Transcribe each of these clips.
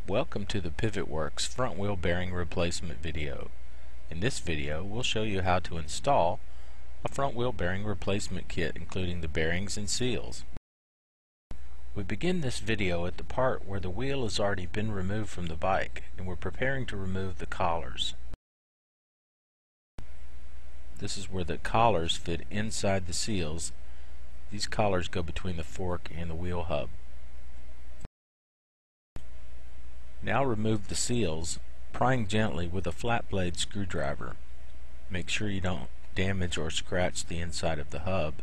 Welcome to the PivotWorks front wheel bearing replacement video. In this video we'll show you how to install a front wheel bearing replacement kit including the bearings and seals. We begin this video at the part where the wheel has already been removed from the bike and we're preparing to remove the collars. This is where the collars fit inside the seals. These collars go between the fork and the wheel hub. Now remove the seals, prying gently with a flat blade screwdriver. Make sure you don't damage or scratch the inside of the hub,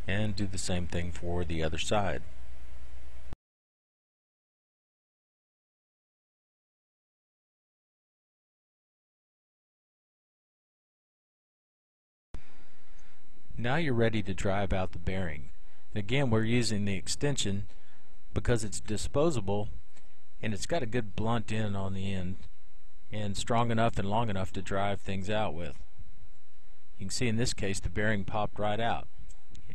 and do the same thing for the other side. Now you're ready to drive out the bearing. Again, we're using the extension because it's disposable and it's got a good blunt end on the end and strong enough and long enough to drive things out with. You can see in this case the bearing popped right out,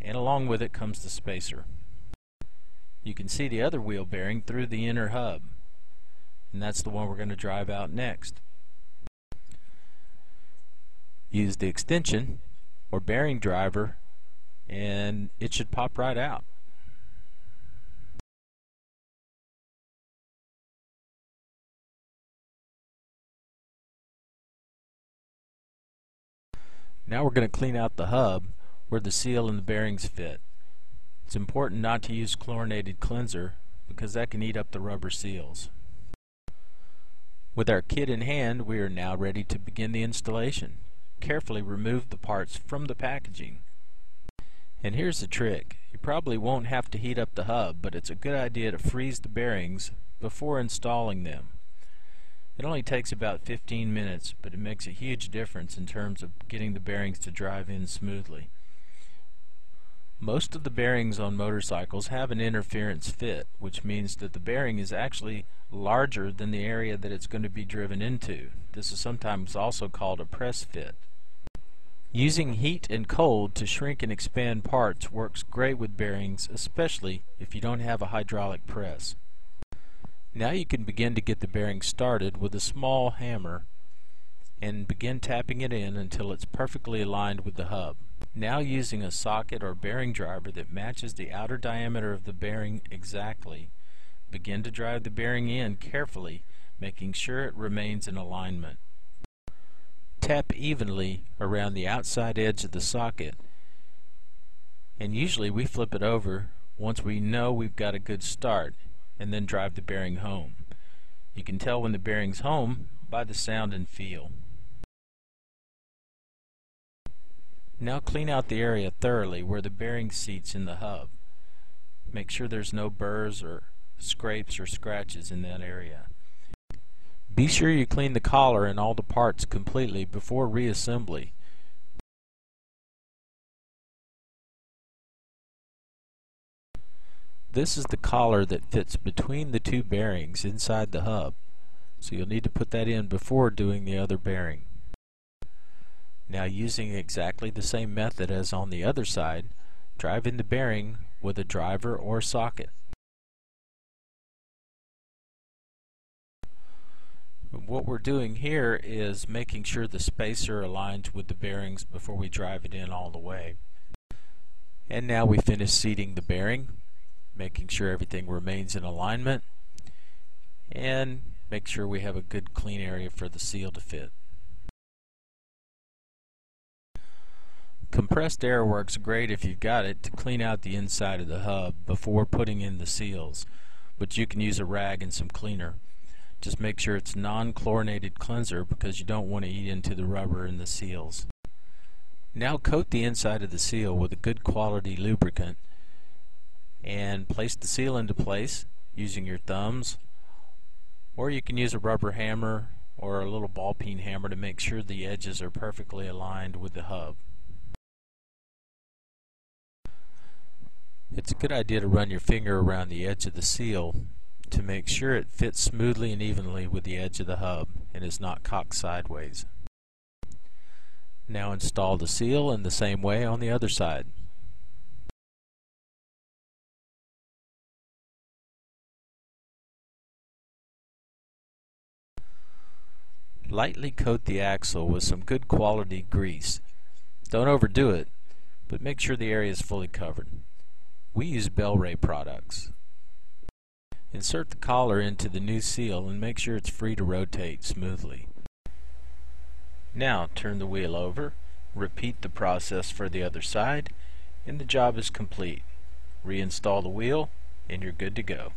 and along with it comes the spacer. You can see the other wheel bearing through the inner hub, and that's the one we're going to drive out next. Use the extension or bearing driver and it should pop right out. Now we're going to clean out the hub where the seal and the bearings fit. It's important not to use chlorinated cleanser because that can eat up the rubber seals. With our kit in hand, we are now ready to begin the installation. Carefully remove the parts from the packaging. And here's the trick. You probably won't have to heat up the hub, but it's a good idea to freeze the bearings before installing them. It only takes about 15 minutes, but it makes a huge difference in terms of getting the bearings to drive in smoothly. Most of the bearings on motorcycles have an interference fit, which means that the bearing is actually larger than the area that it's going to be driven into. This is sometimes also called a press fit. Using heat and cold to shrink and expand parts works great with bearings, especially if you don't have a hydraulic press. Now you can begin to get the bearing started with a small hammer and begin tapping it in until it's perfectly aligned with the hub. Now using a socket or bearing driver that matches the outer diameter of the bearing exactly, begin to drive the bearing in carefully, making sure it remains in alignment. Tap evenly around the outside edge of the socket, and usually we flip it over once we know we've got a good start, and then drive the bearing home. You can tell when the bearing's home by the sound and feel. Now clean out the area thoroughly where the bearing seats in the hub. Make sure there's no burrs or scrapes or scratches in that area. Be sure you clean the collar and all the parts completely before reassembly. This is the collar that fits between the two bearings inside the hub, so you'll need to put that in before doing the other bearing. Now, using exactly the same method as on the other side, drive in the bearing with a driver or socket. What we're doing here is making sure the spacer aligns with the bearings before we drive it in all the way. And now we finish seating the bearing, making sure everything remains in alignment, and make sure we have a good clean area for the seal to fit. Compressed air works great if you've got it to clean out the inside of the hub before putting in the seals, but you can use a rag and some cleaner. Just make sure it's non-chlorinated cleanser because you don't want to eat into the rubber and the seals. Now coat the inside of the seal with a good quality lubricant and place the seal into place using your thumbs, or you can use a rubber hammer or a little ball peen hammer to make sure the edges are perfectly aligned with the hub. It's a good idea to run your finger around the edge of the seal to make sure it fits smoothly and evenly with the edge of the hub and is not cocked sideways. Now install the seal in the same way on the other side. Lightly coat the axle with some good quality grease. Don't overdo it, but make sure the area is fully covered. We use Bel-Ray products. Insert the collar into the new seal and make sure it's free to rotate smoothly. Now turn the wheel over, repeat the process for the other side, and the job is complete. Reinstall the wheel and you're good to go.